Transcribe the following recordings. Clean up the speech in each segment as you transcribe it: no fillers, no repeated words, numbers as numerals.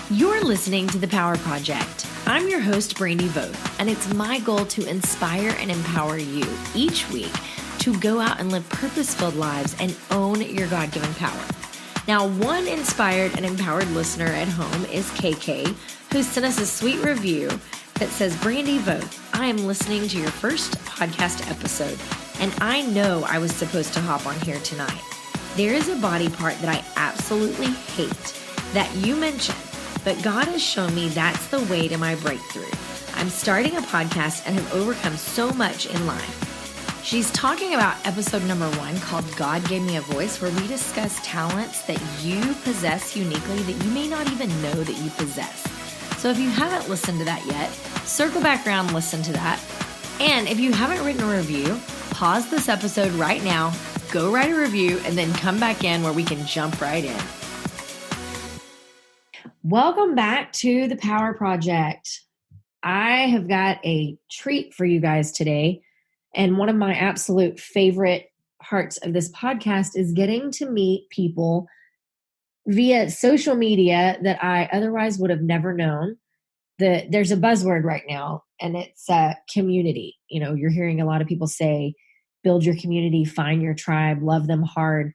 You're listening to The Power Project. I'm your host, Brandy Voth, and it's my goal to inspire and empower you each week to go out and live purpose-filled lives and own your God-given power. Now, one inspired and empowered listener at home is KK, who sent us a sweet review that says, Brandy Voth, I am listening to your first podcast episode, and I know I was supposed to hop on here tonight. There is a body part that I absolutely hate that you mentioned, but God has shown me that's the way to my breakthrough. I'm starting a podcast and have overcome so much in life. She's talking about episode number 1 called God Gave Me a Voice, where we discuss talents that you possess uniquely that you may not even know that you possess. So if you haven't listened to that yet, circle back around, listen to that. And if you haven't written a review, pause this episode right now, go write a review, and then come back in where we can jump right in. Welcome back to The Power Project. I have got a treat for you guys today. And one of my absolute favorite parts of this podcast is getting to meet people via social media that I otherwise would have never known. There's a buzzword right now, and it's community. You know, you're hearing a lot of people say, build your community, find your tribe, love them hard.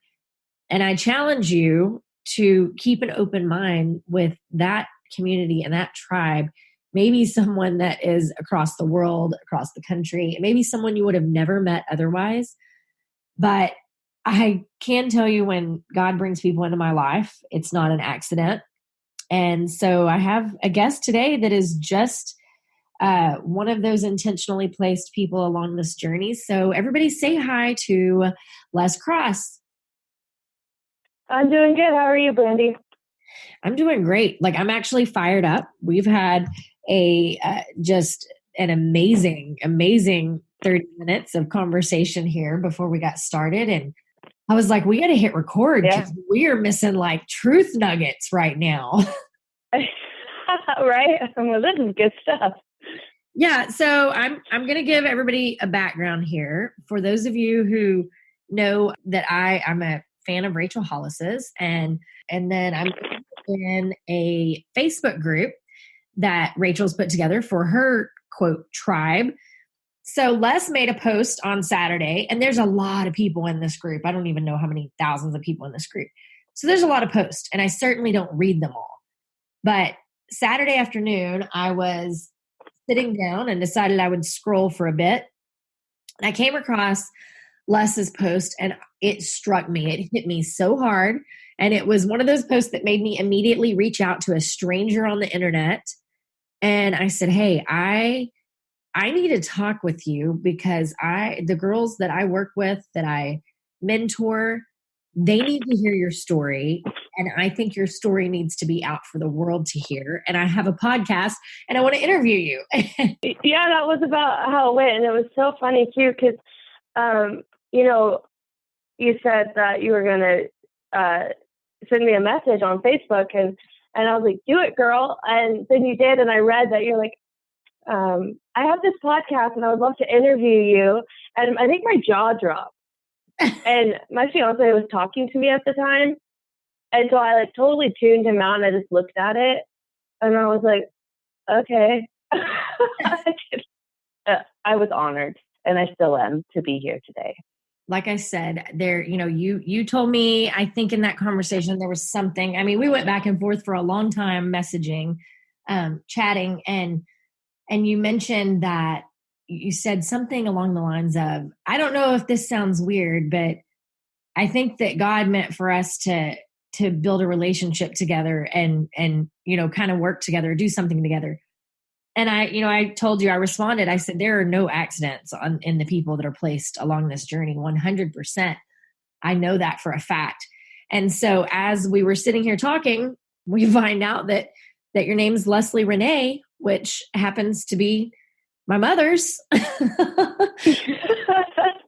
And I challenge you to keep an open mind with that community and that tribe. Maybe someone that is across the world, across the country, maybe someone you would have never met otherwise. But I can tell you, when God brings people into my life, it's not an accident. And so I have a guest today that is just one of those intentionally placed people along this journey. So everybody say hi to Les Cross. I'm doing good. How are you, Brandy? I'm doing great. I'm actually fired up. We've had just an amazing 30 minutes of conversation here before we got started. And I was like, we got to hit record because we are missing truth nuggets right now. Right? Well, this is good stuff. Yeah. So I'm going to give everybody a background here. For those of you who know that I'm a fan of Rachel Hollis's, and then I'm in a Facebook group that Rachel's put together for her quote tribe. So Les made a post on Saturday, and there's a lot of people in this group. I don't even know how many thousands of people in this group. So there's a lot of posts, and I certainly don't read them all. But Saturday afternoon, I was sitting down and decided I would scroll for a bit. And I came across Les's post, and it struck me. It hit me so hard. And it was one of those posts that made me immediately reach out to a stranger on the internet. And I said, hey, I need to talk with you because the girls that I work with, that I mentor, they need to hear your story. And I think your story needs to be out for the world to hear. And I have a podcast and I want to interview you. Yeah, that was about how it went. And it was so funny too, because, you said that you were going to send me a message on Facebook, and I was like, do it, girl. And then you did. And I read that you're like, I have this podcast and I would love to interview you. And I think my jaw dropped. And my fiance was talking to me at the time. And so I totally tuned him out, and I just looked at it and I was like, okay. I was honored, and I still am, to be here today. Like I said, you told me, I think in that conversation, there was something, we went back and forth for a long time messaging, chatting, and you mentioned that you said something along the lines of, I don't know if this sounds weird, but I think that God meant for us to build a relationship together and kind of work together, do something together. And I told you, I responded, I said, there are no accidents in the people that are placed along this journey, 100%. I know that for a fact. And so as we were sitting here talking, we find out that your name's Leslie Renee, which happens to be my mother's.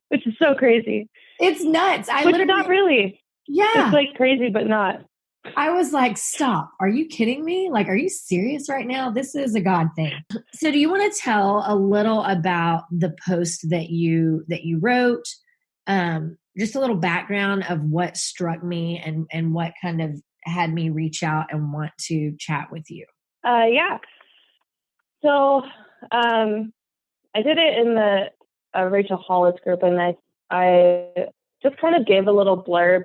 Which is so crazy. It's nuts. Not really. Yeah. It's crazy, but not. I was like, stop. Are you kidding me? Are you serious right now? This is a God thing. So do you want to tell a little about the post that you wrote? Just a little background of what struck me and what kind of had me reach out and want to chat with you? Yeah. So I did it in the Rachel Hollis group, and I just kind of gave a little blurb.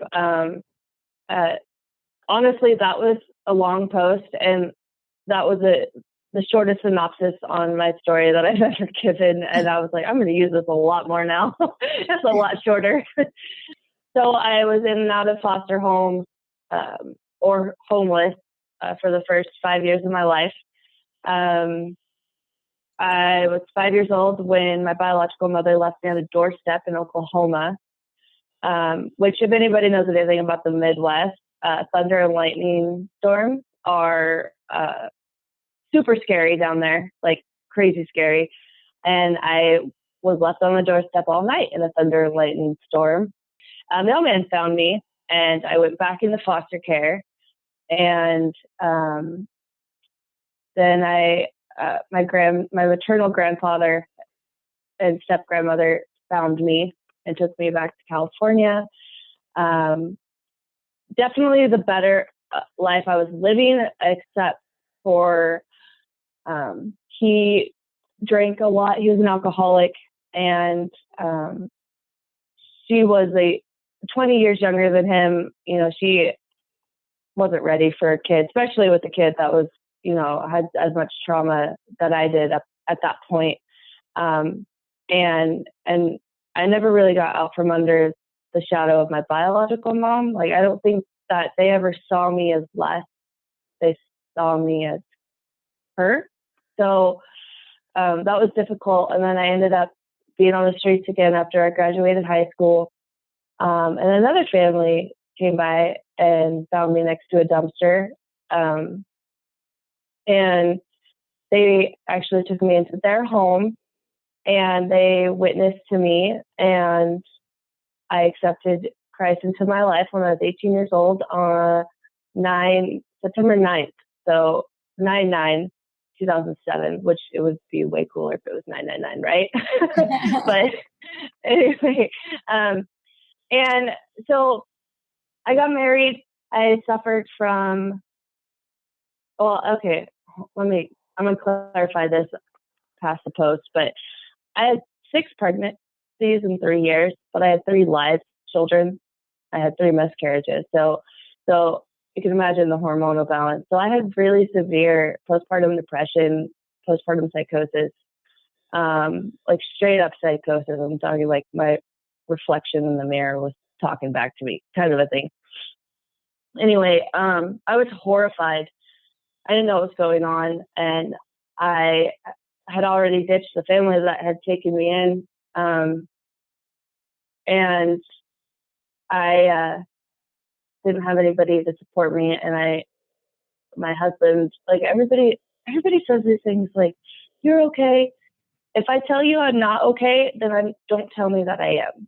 Honestly, that was a long post, and that was the shortest synopsis on my story that I've ever given. And I was like, I'm going to use this a lot more now. It's a lot shorter. So I was in and out of foster homes or homeless for the first 5 years of my life. I was 5 years old when my biological mother left me on a doorstep in Oklahoma, which, if anybody knows anything about the Midwest, thunder and lightning storms are super scary down there, like crazy scary. And I was left on the doorstep all night in a thunder and lightning storm. A mailman found me, and I went back into foster care. And then my maternal grandfather and step grandmother found me and took me back to California. Definitely the better life I was living, except for he drank a lot. He was an alcoholic, and she was 20 years younger than him. She wasn't ready for a kid, especially with a kid that was, had as much trauma that I did at that point. And I never really got out from under the shadow of my biological mom. Like, I don't think that they ever saw me as less. They saw me as her. So that was difficult. And then I ended up being on the streets again after I graduated high school. And another family came by and found me next to a dumpster. And they actually took me into their home, and they witnessed to me, and I accepted Christ into my life when I was 18 years old on September 9th. So 9/9/2007, which it would be way cooler if it was 999, right? But anyway, and so I got married. I suffered from, okay, I'm going to clarify this past the post, but I had 6 pregnancies in 3 years, but I had 3 live children. I had 3 miscarriages. So you can imagine the hormonal balance. So I had really severe postpartum depression, postpartum psychosis, like straight up psychosis. I'm talking like my reflection in the mirror was talking back to me, kind of a thing. Anyway, I was horrified. I didn't know what was going on, and I had already ditched the family that had taken me in, and I didn't have anybody to support me. And my husband, like everybody says these things like, "You're okay." If I tell you I'm not okay, then don't tell me that I am.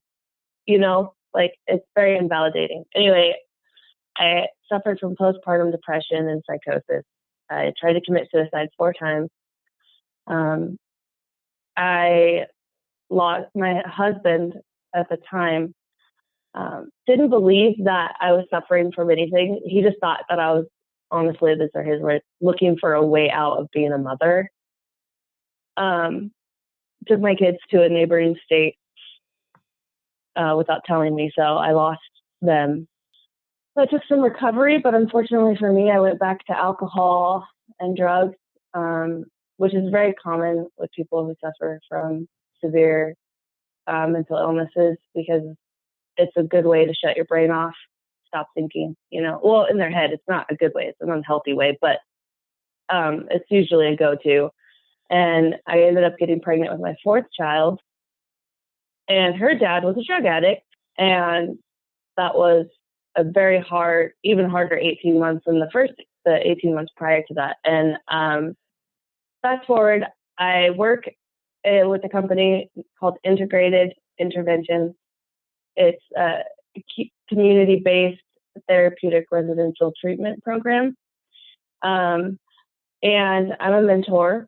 Like, it's very invalidating. Anyway, I suffered from postpartum depression and psychosis. I tried to commit suicide 4 times. I lost my husband at the time. Didn't believe that I was suffering from anything. He just thought that I was, honestly, these are his words, looking for a way out of being a mother. Took my kids to a neighboring state without telling me, so I lost them. So I took some recovery, but unfortunately for me, I went back to alcohol and drugs, which is very common with people who suffer from severe mental illnesses, because it's a good way to shut your brain off, stop thinking, well, in their head, it's not a good way. It's an unhealthy way, but it's usually a go-to. And I ended up getting pregnant with my 4th child, and her dad was a drug addict. And that was a very hard, even harder 18 months than the 18 months prior to that. And fast forward, I work with a company called Integrated Interventions. It's a community-based therapeutic residential treatment program. And I'm a mentor.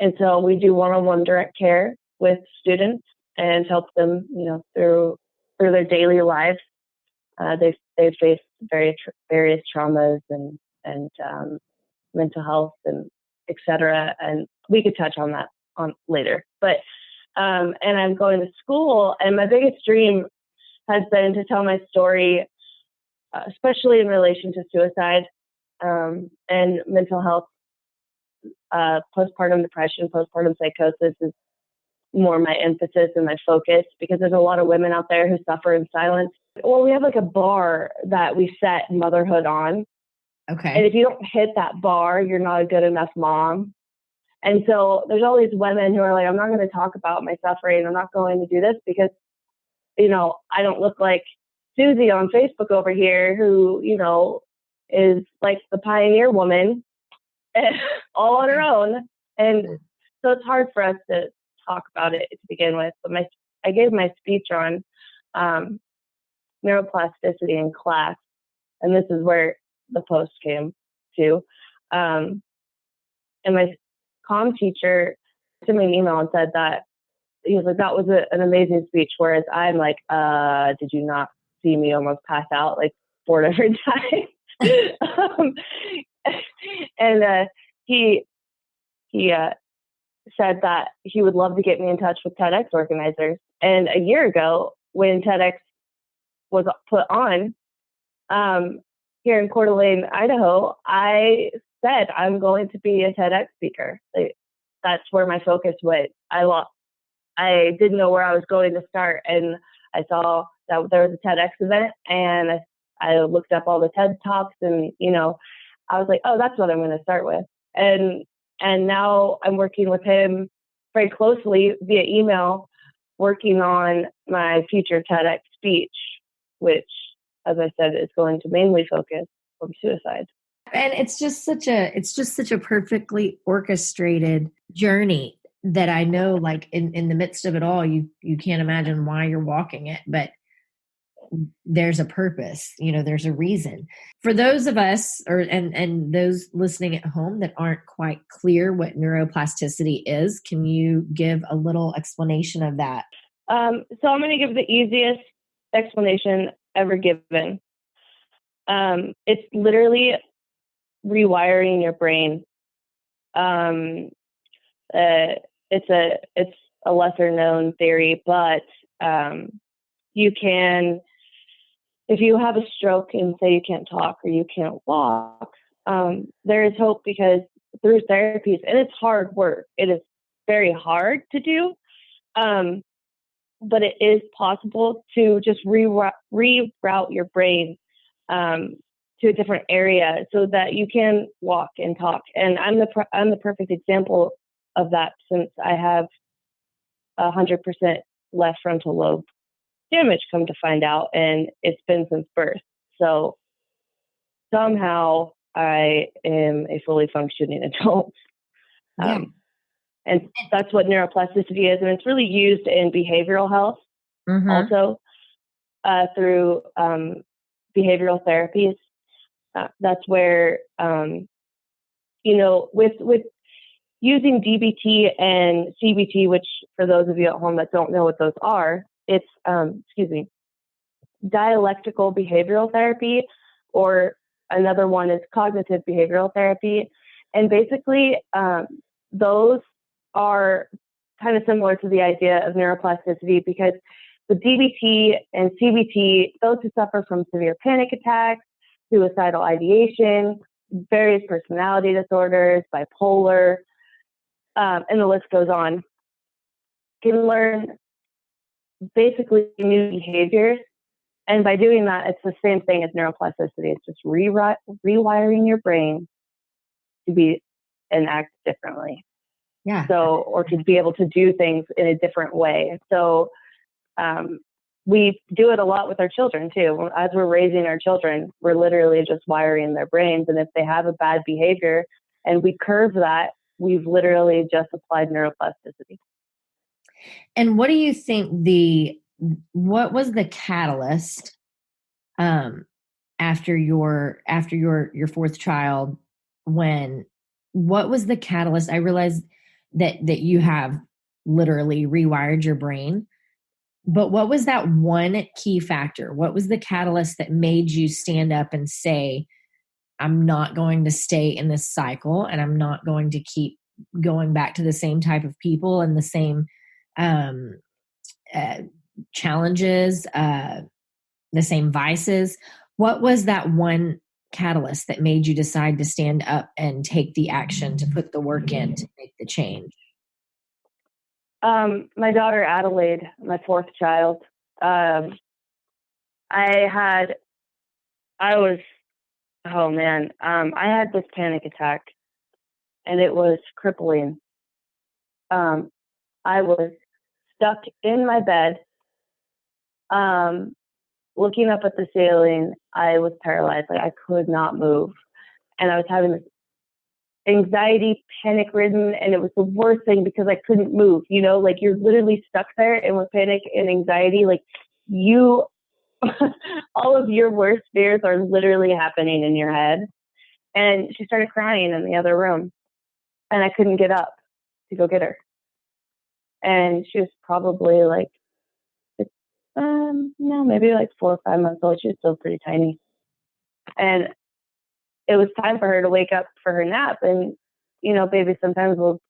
And so we do one-on-one direct care with students and help them, through their daily lives. they've faced various traumas and mental health and etc. And we could touch on that on later. But and I'm going to school, and my biggest dream has been to tell my story, especially in relation to suicide and mental health. Postpartum depression, postpartum psychosis is more my emphasis and my focus, because there's a lot of women out there who suffer in silence. Well, we have like a bar that we set motherhood on. Okay. And if you don't hit that bar, you're not a good enough mom. And so there's all these women who are like, I'm not going to talk about my suffering. I'm not going to do this because, I don't look like Susie on Facebook over here, who, is like the pioneer woman all on her own. And so it's hard for us to talk about it to begin with. But I gave my speech on neuroplasticity in class, and this is where the post came to. And my comm teacher sent me an email and said that he was like, that was an amazing speech. Whereas I'm like, did you not see me almost pass out like 4 different times? And he said that he would love to get me in touch with TEDx organizers. And a year ago, when TEDx was put on here in Coeur d'Alene, Idaho, I said I'm going to be a TEDx speaker. That's where my focus went. I didn't know where I was going to start, and I saw that there was a TEDx event, and I looked up all the TED Talks, and I was like, oh, that's what I'm going to start with. And now I'm working with him very closely via email, working on my future TEDx speech, which, as I said, is going to mainly focus on suicide. And it's just such a perfectly orchestrated journey that I know, like in the midst of it all, you can't imagine why you're walking it, but there's a purpose, there's a reason. For those of us and those listening at home that aren't quite clear what neuroplasticity is, can you give a little explanation of that? So I'm going to give the easiest explanation ever given. It's literally rewiring your brain. It's a lesser known theory, but you can, if you have a stroke and say you can't talk or you can't walk, there is hope, because through therapies, and it's hard work. It is very hard to do, but it is possible to just reroute your brain to a different area so that you can walk and talk. And I'm the perfect example of that, since I have 100% left frontal lobe damage, come to find out, and it's been since birth. So somehow I am a fully functioning adult. Yeah. And that's what neuroplasticity is. And it's really used in behavioral health also through behavioral therapies. That's where, with using DBT and CBT, which for those of you at home that don't know what those are, it's, dialectical behavioral therapy, or another one is cognitive behavioral therapy. And basically, those are kind of similar to the idea of neuroplasticity, because the DBT and CBT, those who suffer from severe panic attacks, suicidal ideation, various personality disorders, bipolar, and the list goes on, can learn basically new behaviors. And by doing that, it's the same thing as neuroplasticity. It's just rewiring your brain to be and act differently. Yeah. So, or to be able to do things in a different way. So, we do it a lot with our children too. As we're raising our children, we're literally just wiring their brains. And if they have a bad behavior and we curve that, we've literally just applied neuroplasticity. And what do you think what was the catalyst after your fourth child? What was the catalyst? I realized that you have literally rewired your brain. But what was that one key factor? What was the catalyst that made you stand up and say, I'm not going to stay in this cycle, and I'm not going to keep going back to the same type of people and the same um, uh, challenges, the same vices? What was that one catalyst that made you decide to stand up and take the action, to put the work in, to make the change? My daughter Adelaide, my fourth child. I was, oh man, I had this panic attack, and it was crippling. I was stuck in my bed, looking up at the ceiling. I was paralyzed. Like, I could not move. And I was having this anxiety, panic ridden, and it was the worst thing because I couldn't move. You know, like, you're literally stuck there, and with panic and anxiety, like, you, all of your worst fears are literally happening in your head. And she started crying in the other room, and I couldn't get up to go get her. And she was probably like, no, maybe like 4 or 5 months old. She was still pretty tiny. And it was time for her to wake up for her nap. And, you know, babies sometimes will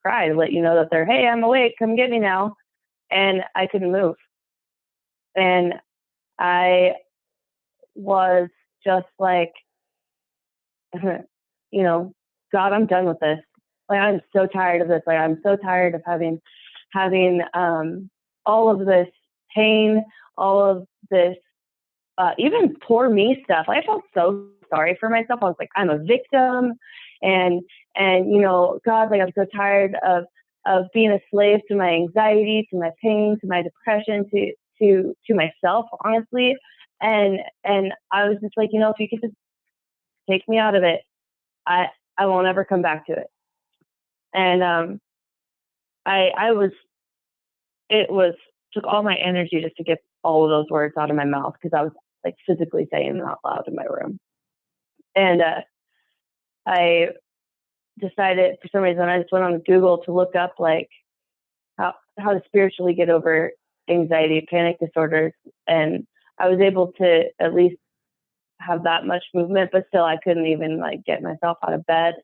cry to let you know that they're, hey, I'm awake, come get me now. And I couldn't move. And I was just like, you know, God, I'm done with this. Like, I'm so tired of this. Like, I'm so tired of having all of this pain, all of this, even poor me stuff. I felt so sorry for myself. I was like, I'm a victim, and you know, God, like, I'm so tired of being a slave to my anxiety, to my pain, to my depression, to myself, honestly. And I was just like, you know, if you could just take me out of it, I won't ever come back to it. And it was took all my energy just to get all of those words out of my mouth, because I was like physically saying them out loud in my room. And I decided, for some reason, I just went on Google to look up like how to spiritually get over anxiety, panic disorders, and I was able to at least have that much movement, but still I couldn't even like get myself out of bed.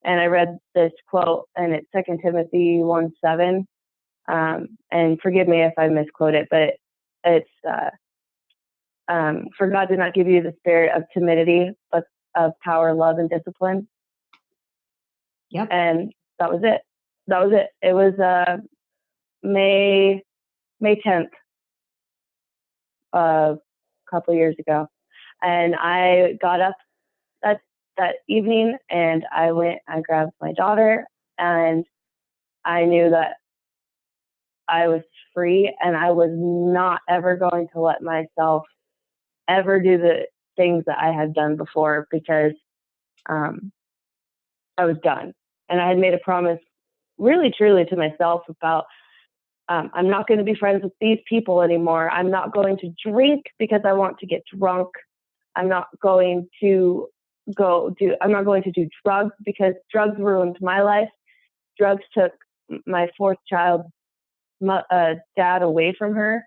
And I read this quote, and it's 2 Timothy 1:7. And forgive me if I misquote it, but it's, for God did not give you the spirit of timidity, but of power, love, and discipline. Yep. And that was it. It was May 10th, a couple years ago. And I got up that evening, and I grabbed my daughter, and I knew that I was free, and I was not ever going to let myself ever do the things that I had done before, because I was done. And I had made a promise really truly to myself about, I'm not going to be friends with these people anymore. I'm not going to drink because I want to get drunk. I'm not going to do drugs because drugs ruined my life. Drugs took my fourth child dad away from her.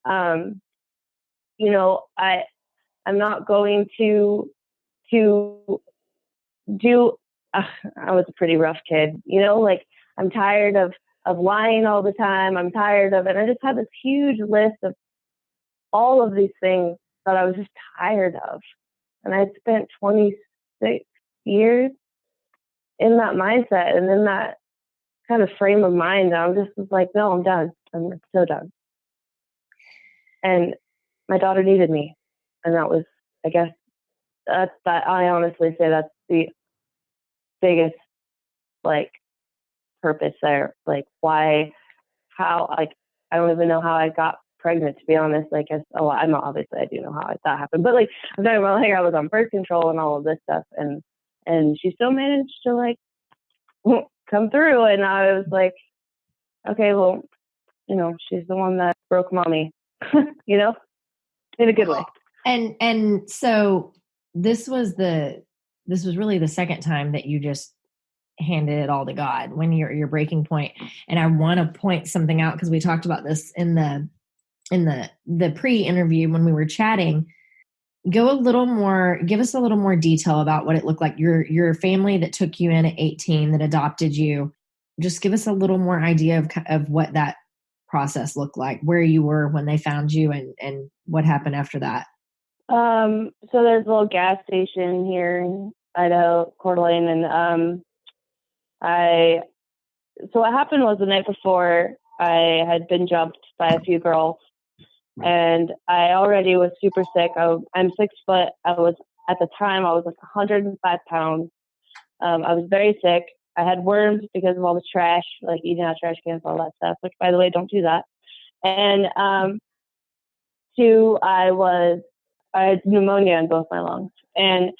You know, I'm not going to do, I was a pretty rough kid, you know, like, I'm tired of lying all the time. I'm tired of it. I just had this huge list of all of these things that I was just tired of. And I had spent 26 years in that mindset and in that kind of frame of mind. I just was like, no, I'm done. I'm so done. And my daughter needed me. And that was, I guess, I honestly say that's the biggest, like, purpose there. Like, why, how, like, I don't even know how I got pregnant, to be honest. Like, I'm obviously, I do know how that happened, but like, I'm talking about, like, I was on birth control and all of this stuff, and she still managed to, like, come through. And I was like, okay, well, you know, she's the one that broke mommy, you know, in a good way. And so this was really the second time that you just handed it all to God when you're your breaking point. And I want to point something out because we talked about this in the pre-interview when we were chatting. Give us a little more detail about what it looked like. Your family that took you in at 18, that adopted you. Just give us a little more idea of what that process looked like, where you were when they found you, and what happened after that. So there's a little gas station here in Idaho, Coeur d'Alene, and so what happened was the night before I had been jumped by a few girls, and I already was super sick. I'm 6 foot. At the time I was like 105 pounds. I was very sick. I had worms because of all the trash, like eating out trash cans, all that stuff, which, by the way, don't do that. And two, I had pneumonia in both my lungs. And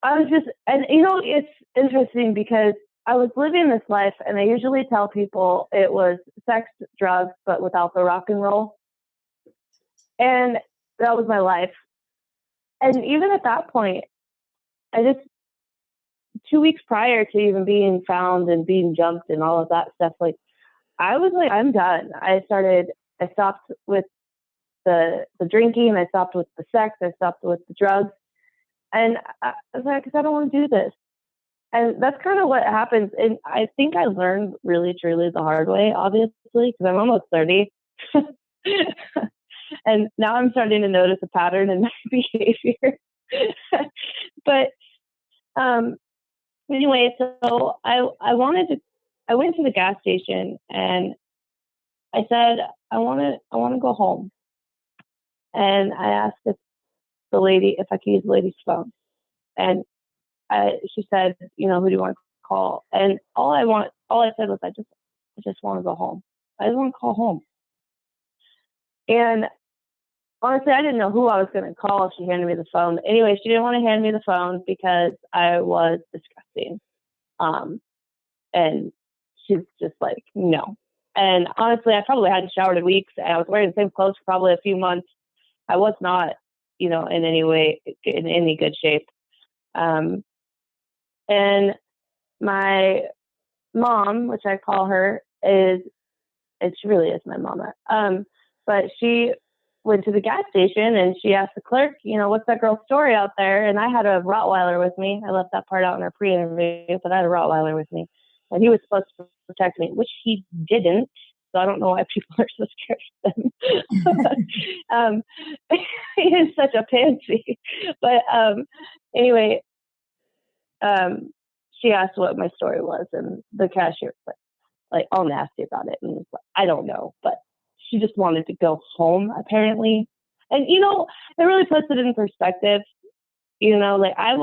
it's interesting because I was living this life, and I usually tell people it was sex, drugs, but without the rock and roll. And that was my life. And even at that point, 2 weeks prior to even being found and being jumped and all of that stuff, like, I was like, I'm done. I stopped with the drinking. I stopped with the sex. I stopped with the drugs. And I was like, because I don't want to do this. And that's kind of what happens. And I think I learned really, truly the hard way, obviously, because I'm almost 30. And now I'm starting to notice a pattern in my behavior. But anyway, so I went to the gas station and I said, I want to go home. And I asked if I could use the lady's phone. And she said, who do you want to call? And all I said was, I just want to go home. I just want to call home. And honestly, I didn't know who I was going to call if she handed me the phone. Anyway, she didn't want to hand me the phone because I was disgusting. And she's just like, no. And honestly, I probably hadn't showered in weeks, and I was wearing the same clothes for probably a few months. I was not, in any way, in any good shape. And my mom, which I call her, she really is my mama. But she went to the gas station and she asked the clerk, what's that girl's story out there? And I had a Rottweiler with me. I left that part out in our pre-interview, but I had a Rottweiler with me, and he was supposed to protect me, which he didn't. So I don't know why people are so scared of him. He is such a pansy. But anyway, she asked what my story was, and the cashier was like all nasty about it, and was like, I don't know, but she just wanted to go home, apparently. And it really puts it in perspective. Like I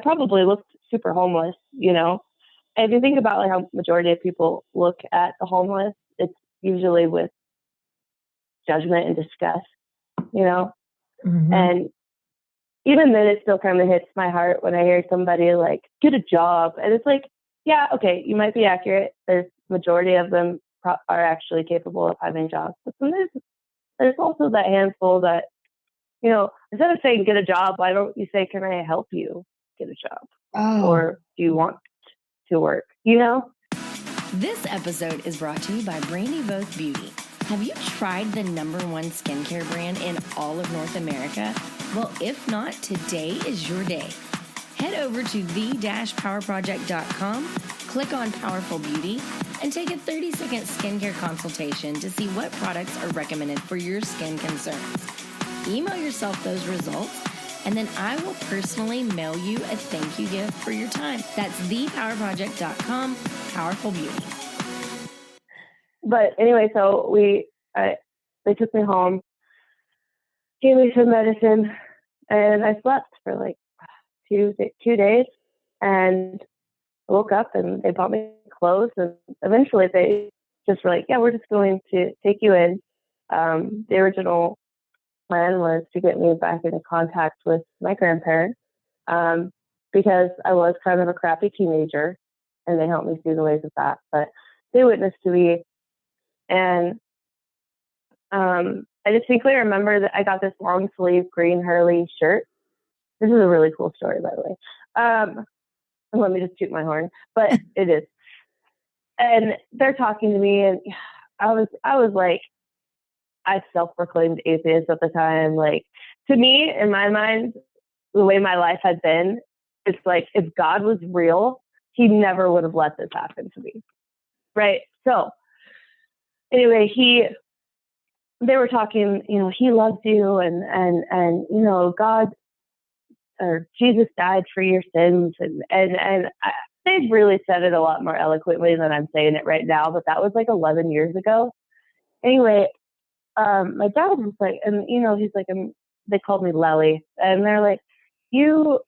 probably looked super homeless. And if you think about how majority of people look at the homeless, it's usually with judgment and disgust. Mm-hmm. And even then, it still kind of hits my heart when I hear somebody like, get a job. And it's like, yeah, okay, you might be accurate. There's majority of them are actually capable of having jobs. But then there's also that handful that, instead of saying get a job, why don't you say, can I help you get a job? Oh. Or do you want to work? This episode is brought to you by Brandy Voth Beauty. Have you tried the #1 skincare brand in all of North America? Well, if not, today is your day. Head over to the-powerproject.com, click on Powerful Beauty, and take a 30-second skincare consultation to see what products are recommended for your skin concerns. Email yourself those results, and then I will personally mail you a thank you gift for your time. That's thepowerproject.com, Powerful Beauty. But anyway, so they took me home, gave me some medicine, and I slept for like 2 days, and I woke up and they bought me clothes, and eventually they just were like, yeah, we're just going to take you in. The original plan was to get me back into contact with my grandparents, because I was kind of a crappy teenager, and they helped me see the ways of that. But they witnessed to me, and I distinctly remember that I got this long sleeve green Hurley shirt This is a really cool story, by the way. Let me just toot my horn, but it is. And they're talking to me, and I was like, I self-proclaimed atheist at the time. Like, to me, in my mind, the way my life had been, it's like, if God was real, he never would have let this happen to me. Right. So anyway, they were talking, he loves you, and God or Jesus died for your sins, and they've really said it a lot more eloquently than I'm saying it right now, but that was like 11 years ago. Anyway, my dad was like, and he's like, they called me Lely, and they're like, you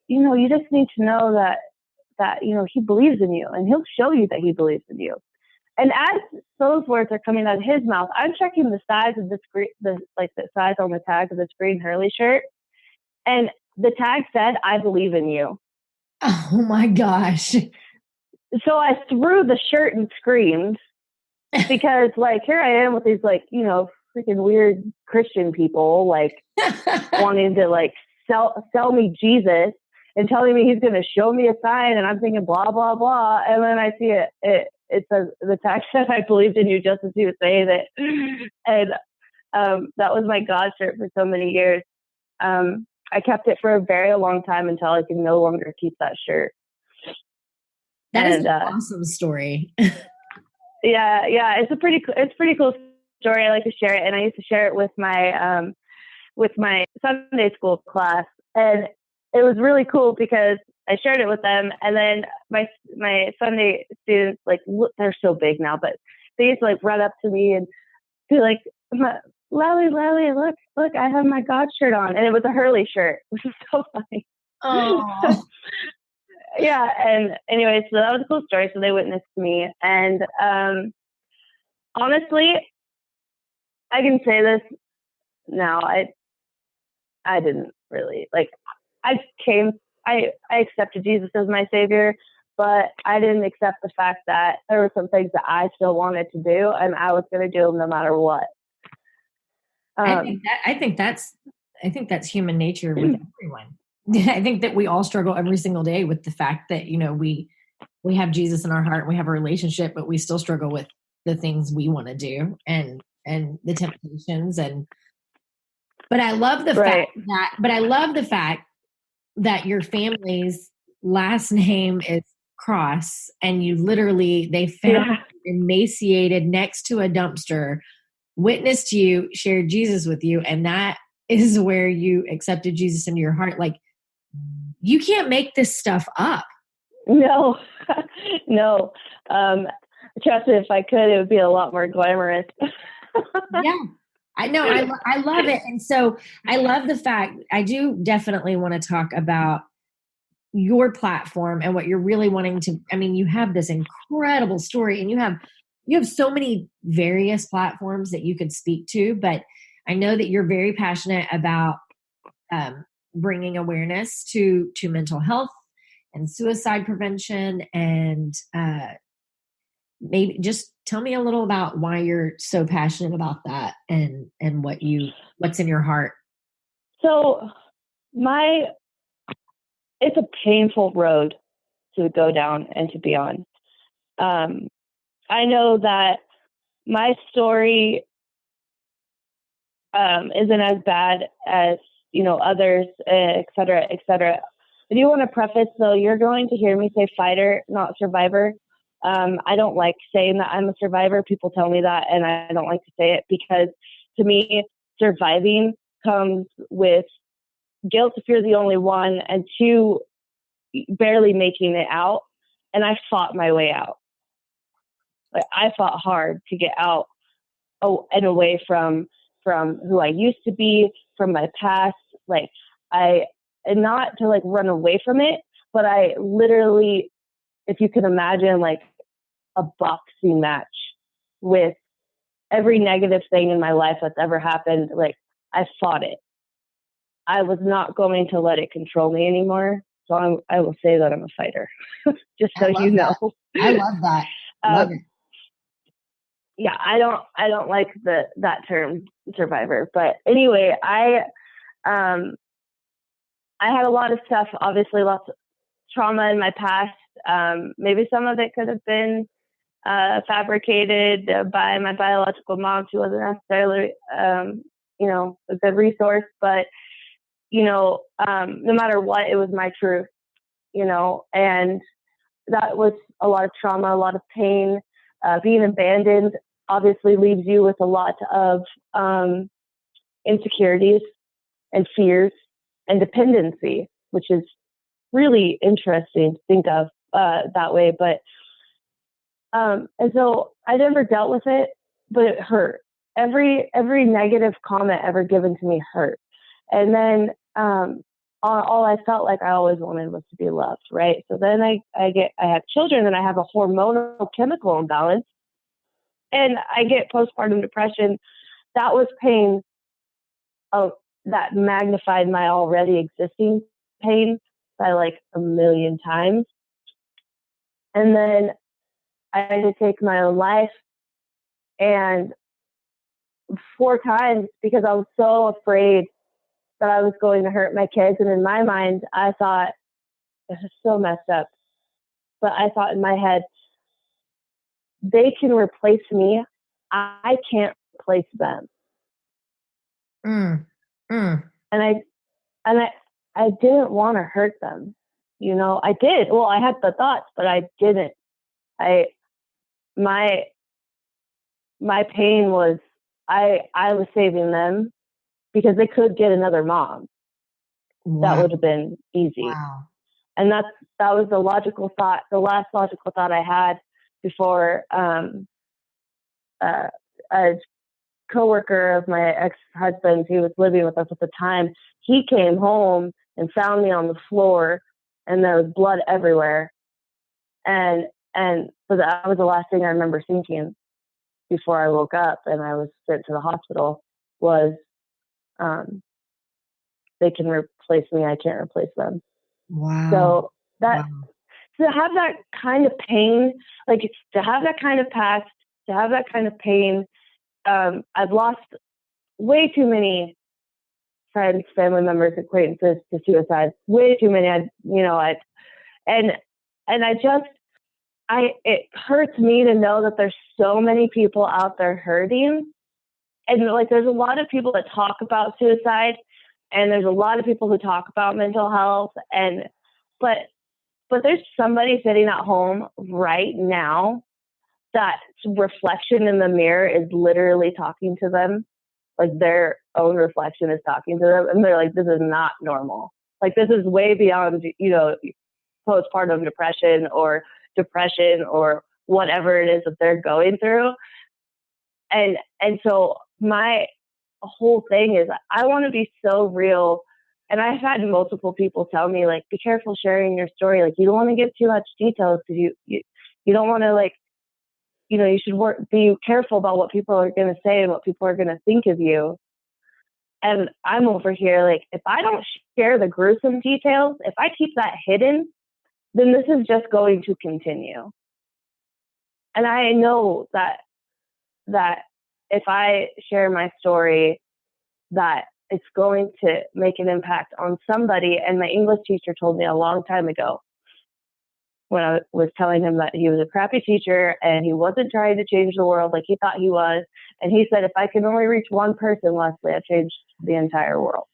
just need to know that he believes in you, and he'll show you that he believes in you. And as those words are coming out of his mouth, I'm checking the size of the size on the tag of this green Hurley shirt, and the tag said, "I believe in you." Oh my gosh! So I threw the shirt and screamed, because like, here I am with these like freaking weird Christian people like wanting to like sell me Jesus and telling me he's going to show me a sign, and I'm thinking blah blah blah, and then I see it says, the text said, "I believed in you," just as he was saying it. And that was my God shirt for so many years. I kept it for a very long time until I could no longer keep that shirt. That is an awesome story. Yeah, it's a pretty cool story. I like to share it, and I used to share it with my Sunday school class, and it was really cool because I shared it with them, and then my Sunday students, like, look, they're so big now, but they used to like run up to me and be like, Lally, look, I have my God shirt on, and it was a Hurley shirt, which is so funny. Oh. Yeah, and anyway, so that was a cool story. So they witnessed me, and honestly, I can say this now. I didn't really like. I accepted Jesus as my savior, but I didn't accept the fact that there were some things that I still wanted to do, and I was going to do them no matter what. I think that's human nature with everyone. I think that we all struggle every single day with the fact that we have Jesus in our heart, and we have a relationship, but we still struggle with the things we want to do and the temptations. But I love the fact that your family's last name is Cross, and you literally, they found you emaciated next to a dumpster, witnessed you, shared Jesus with you, and that is where you accepted Jesus into your heart. Like, you can't make this stuff up. No. Trust me, if I could, it would be a lot more glamorous. Yeah, I know. I love it. And so I love the fact, I do definitely want to talk about your platform and what you're really wanting to, you have this incredible story, and you have so many various platforms that you could speak to, but I know that you're very passionate about bringing awareness to mental health and suicide prevention, and maybe just tell me a little about why you're so passionate about that, and what's in your heart. So it's a painful road to go down and to be on. I know that my story isn't as bad as others, et cetera, et cetera. I do want to preface, though, you're going to hear me say fighter, not survivor. I don't like saying that I'm a survivor. People tell me that, and I don't like to say it, because to me, surviving comes with guilt if you're the only one, and two, barely making it out. And I fought my way out. Like, I fought hard to get out and away from who I used to be, from my past. Like, and not to like run away from it, but I literally, if you can imagine, like a boxing match with every negative thing in my life that's ever happened. Like, I fought it. I was not going to let it control me anymore. So I will say that I'm a fighter, just so you know. I love that. Love it. Yeah, I don't like that term survivor, but anyway, I I had a lot of stuff, obviously lots of trauma in my past. Maybe some of it could have been fabricated by my biological mom. She wasn't necessarily, a good resource, but, no matter what, it was my truth, and that was a lot of trauma, a lot of pain. Being abandoned obviously leaves you with a lot of insecurities and fears and dependency, which is really interesting to think of that way. But and so I never dealt with it, but it hurt. Every negative comment ever given to me hurt. And then all I felt like I always wanted was to be loved, right? So then I have children, and I have a hormonal chemical imbalance, and I get postpartum depression. That was pain that magnified my already existing pain by like a million times. And then I had to take my own life, and 4 times, because I was so afraid that I was going to hurt my kids. And in my mind, I thought, this is so messed up, but I thought in my head, they can replace me. I can't replace them. And I didn't want to hurt them. I did. Well, I had the thoughts, but I didn't. My pain was, I was saving them because they could get another mom. Wow. That would have been easy. Wow. And that was the logical thought, the last logical thought I had before a coworker of my ex-husband, who was living with us at the time, he came home and found me on the floor, and there was blood everywhere. And so that was the last thing I remember thinking before I woke up and I was sent to the hospital was, they can replace me. I can't replace them. Wow. So to have that kind of pain, like to have that kind of past, to have that kind of pain, I've lost way too many friends, family members, acquaintances to suicide. Way too many. It hurts me to know that there's so many people out there hurting. And like, there's a lot of people that talk about suicide, and there's a lot of people who talk about mental health, but there's somebody sitting at home right now that reflection in the mirror is literally talking to them. Like their own reflection is talking to them, and they're like, this is not normal. Like, this is way beyond, postpartum depression or whatever it is that they're going through. And so my whole thing is, I want to be so real. And I've had multiple people tell me, like, be careful sharing your story. Like, you don't want to give too much details because you don't want to, like, you should be careful about what people are going to say and what people are going to think of you. And I'm over here, like, if I don't share the gruesome details, if I keep that hidden, then this is just going to continue. And I know that if I share my story, that it's going to make an impact on somebody. And my English teacher told me a long time ago, when I was telling him that he was a crappy teacher and he wasn't trying to change the world like he thought he was. And he said, if I can only reach one person, Leslie, I've changed the entire world.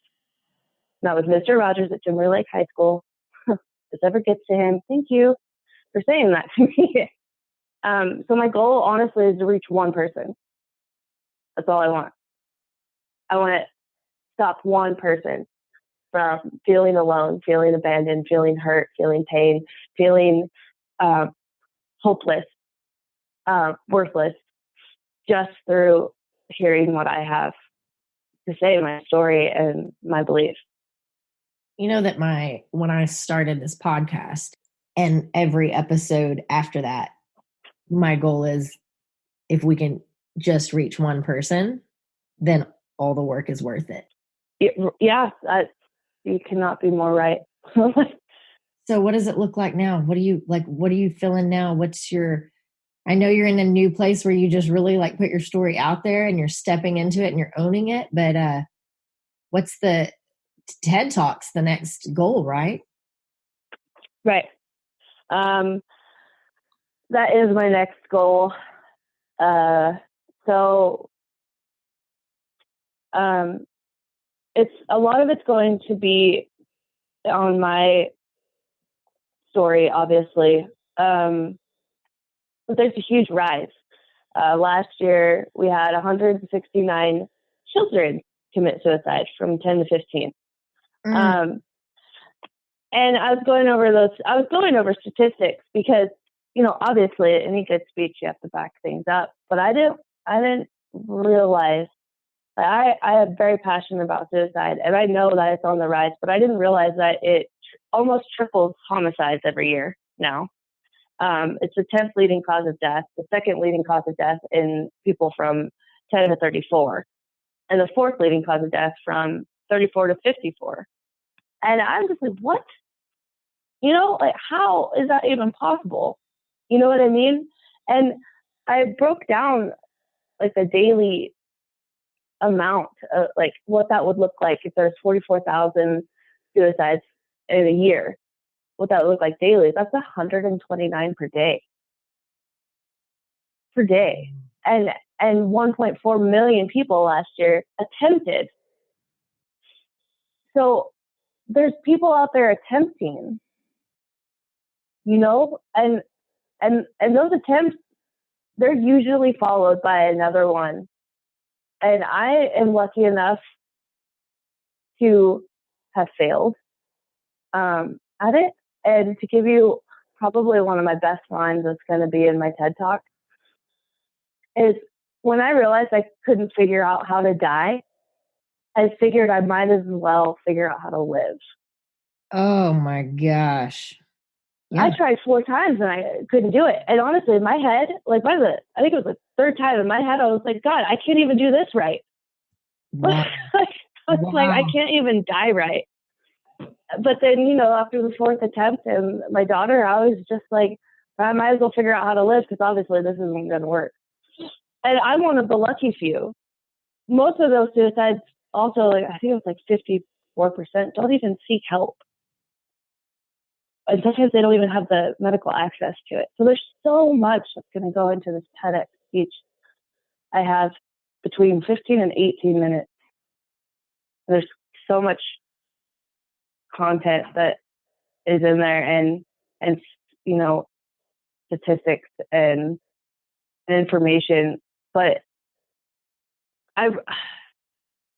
And that was Mr. Rogers at Timberlake High School. If this ever gets to him, thank you for saying that to me. So my goal, honestly, is to reach one person. That's all I want. I want to stop one person from feeling alone, feeling abandoned, feeling hurt, feeling pain, feeling hopeless, worthless, just through hearing what I have to say, my story and my beliefs. You know that when I started this podcast and every episode after that, my goal is, if we can just reach one person, then all the work is worth it. You cannot be more right. So what does it look like now? What are you feeling now? I know you're in a new place where you just really like put your story out there and you're stepping into it and you're owning it, but what's the TED Talk's the next goal, right? Right. That is my next goal. It's a lot of it's going to be on my story, obviously. But there's a huge rise. Last year, we had 169 children commit suicide from 10 to 15. And I was going over statistics because, obviously in any good speech, you have to back things up. But I didn't realize, I am very passionate about suicide, and I know that it's on the rise, but I didn't realize that it almost triples homicides every year now. It's the 10th leading cause of death, the second leading cause of death in people from 10 to 34, and the fourth leading cause of death from 34 to 54. And I'm just like, what? How is that even possible? You know what I mean? And I broke down the daily amount of what that would look like if there's 44,000 suicides in a year. What that would look like daily, that's 129 per day. And 1.4 million people last year attempted. So there's people out there attempting, and those attempts, they're usually followed by another one. And I am lucky enough to have failed at it. And to give you probably one of my best lines that's going to be in my TED Talk is, when I realized I couldn't figure out how to die, I figured I might as well figure out how to live. Oh my gosh. Yeah. I tried 4 times and I couldn't do it. And honestly, in my head, I think it was the third time in my head, I was like, God, I can't even do this right. Wow. I can't even die right. But then, after the 4th attempt and my daughter, I was just like, I might as well figure out how to live, because obviously this isn't going to work. And I'm one of the lucky few. Most of those suicides also, I think it was 54%, don't even seek help. And sometimes they don't even have the medical access to it. So there's so much that's going to go into this TEDx speech. I have between 15 and 18 minutes. There's so much content that is in there, and statistics and information. But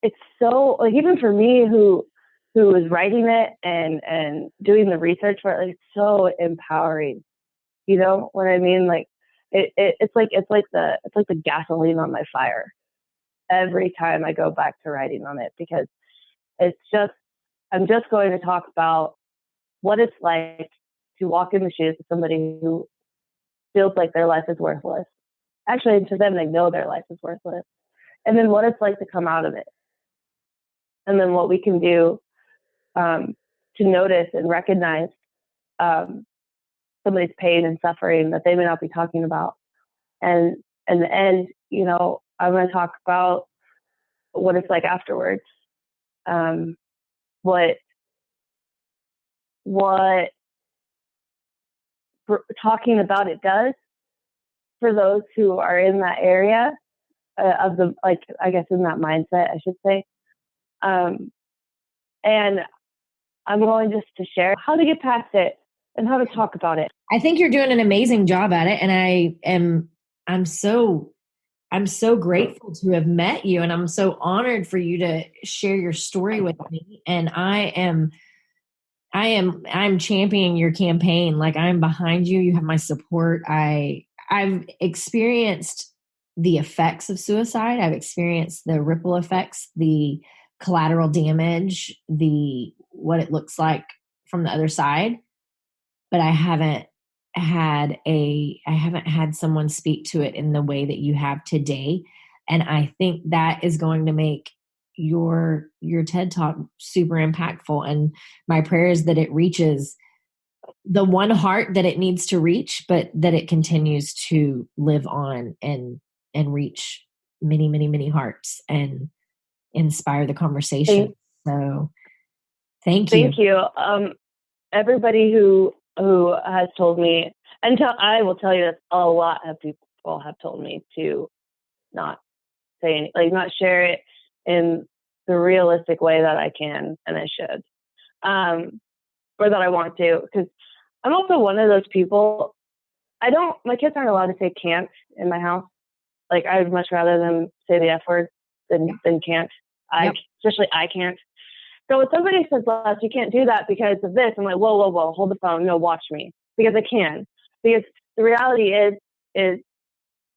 it's so, even for me who was writing it and doing the research for it, it's so empowering. You know what I mean? It's like the gasoline on my fire every time I go back to writing on it, because I'm just going to talk about what it's like to walk in the shoes of somebody who feels like their life is worthless. Actually, to them, they know their life is worthless. And then what it's like to come out of it. And then what we can do to notice and recognize somebody's pain and suffering that they may not be talking about. And in the end, I'm going to talk about what it's like afterwards. What talking about it does for those who are in that area of the, I guess in that mindset, I should say. And I'm going just to share how to get past it and how to talk about it. I think you're doing an amazing job at it. And I'm so grateful to have met you. And I'm so honored for you to share your story with me. And I'm championing your campaign. I'm behind you. You have my support. I've experienced the effects of suicide. I've experienced the ripple effects, the collateral damage, what it looks like from the other side. But I haven't had someone speak to it in the way that you have today. And I think that is going to make your TED Talk super impactful. And my prayer is that it reaches the one heart that it needs to reach, but that it continues to live on and reach many, many, many hearts and inspire the conversation. So Thank you. Thank you. Everybody who has told me, I will tell you that a lot of people have told me to not say any, like not share it in the realistic way that I can and I should, or that I want to, because I'm also one of those people. My kids aren't allowed to say can't in my house. Like, I would much rather them say the F word than can't. Especially I can't. So when somebody says, Les, you can't do that because of this, I'm like, whoa, hold the phone. No, watch me. Because I can. Because the reality is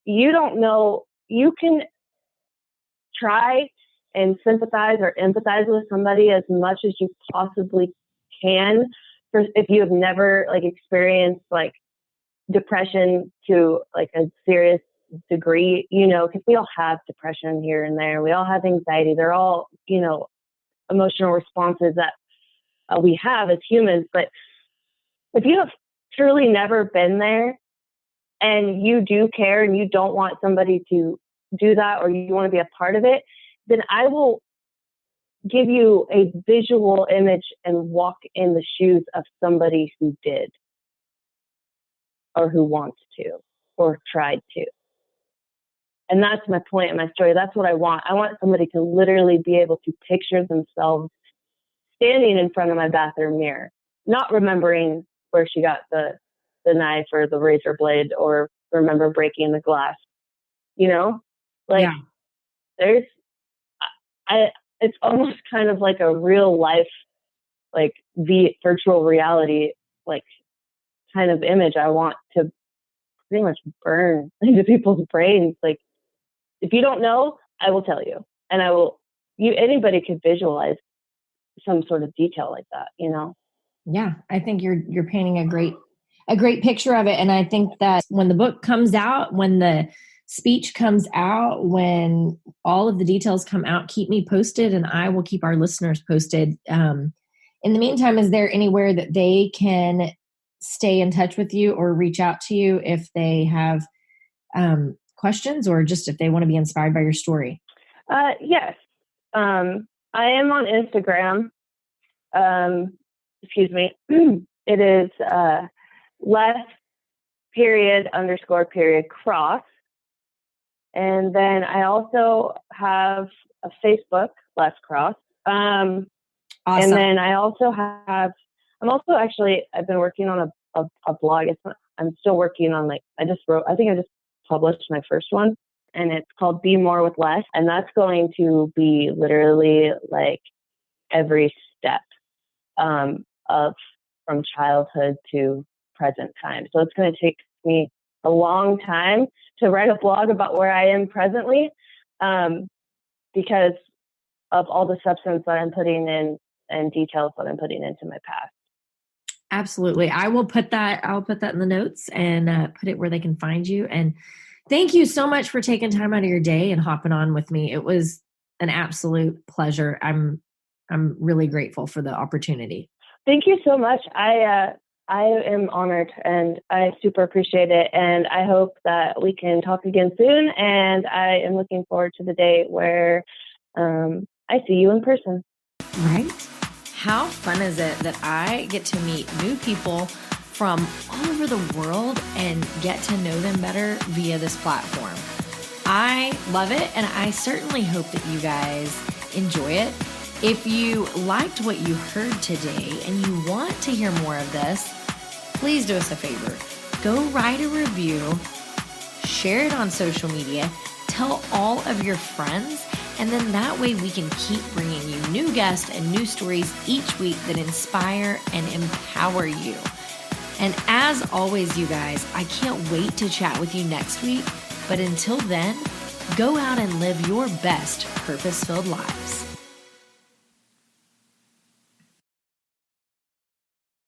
you don't know, you can try and sympathize or empathize with somebody as much as you possibly can. If you have never like experienced like depression to like a serious degree, because we all have depression here and there. We all have anxiety. They're all, emotional responses that we have as humans. But if you have truly never been there and you do care and you don't want somebody to do that, or you want to be a part of it, then I will give you a visual image and walk in the shoes of somebody who did, or who wants to, or tried to. And that's my point in my story. That's what I want. I want somebody to literally be able to picture themselves standing in front of my bathroom mirror, not remembering where she got the knife or the razor blade, or remember breaking the glass. There's, it's almost kind of like a real life, like virtual reality, like kind of image I want to pretty much burn into people's brains. Like, if you don't know, I will tell you, and anybody could visualize some sort of detail like that, Yeah, I think you're painting a great picture of it. And I think that when the book comes out, when the speech comes out, when all of the details come out, keep me posted, and I will keep our listeners posted. In the meantime, is there anywhere that they can stay in touch with you or reach out to you if they have questions, or just if they want to be inspired by your story? Yes. I am on Instagram. Excuse me. It is _cross. And then I also have a Facebook, Les Cross. Awesome. And then I've been working on a blog. I'm still working on, I think I just published my first one, and it's called Be More with Less. And that's going to be literally like every step from childhood to present time. So it's going to take me a long time to write a blog about where I am presently, because of all the substance that I'm putting in and details that I'm putting into my past. Absolutely. I'll put that in the notes and put it where they can find you. And thank you so much for taking time out of your day and hopping on with me. It was an absolute pleasure. I'm really grateful for the opportunity. Thank you so much. I am honored, and I super appreciate it. And I hope that we can talk again soon. And I am looking forward to the day where I see you in person. Right. How fun is it that I get to meet new people from all over the world and get to know them better via this platform? I love it, and I certainly hope that you guys enjoy it. If you liked what you heard today and you want to hear more of this, please do us a favor. Go write a review, share it on social media, tell all of your friends, and then that way we can keep bringing you new guests and new stories each week that inspire and empower you. And as always, you guys, I can't wait to chat with you next week. But until then, go out and live your best purpose-filled lives.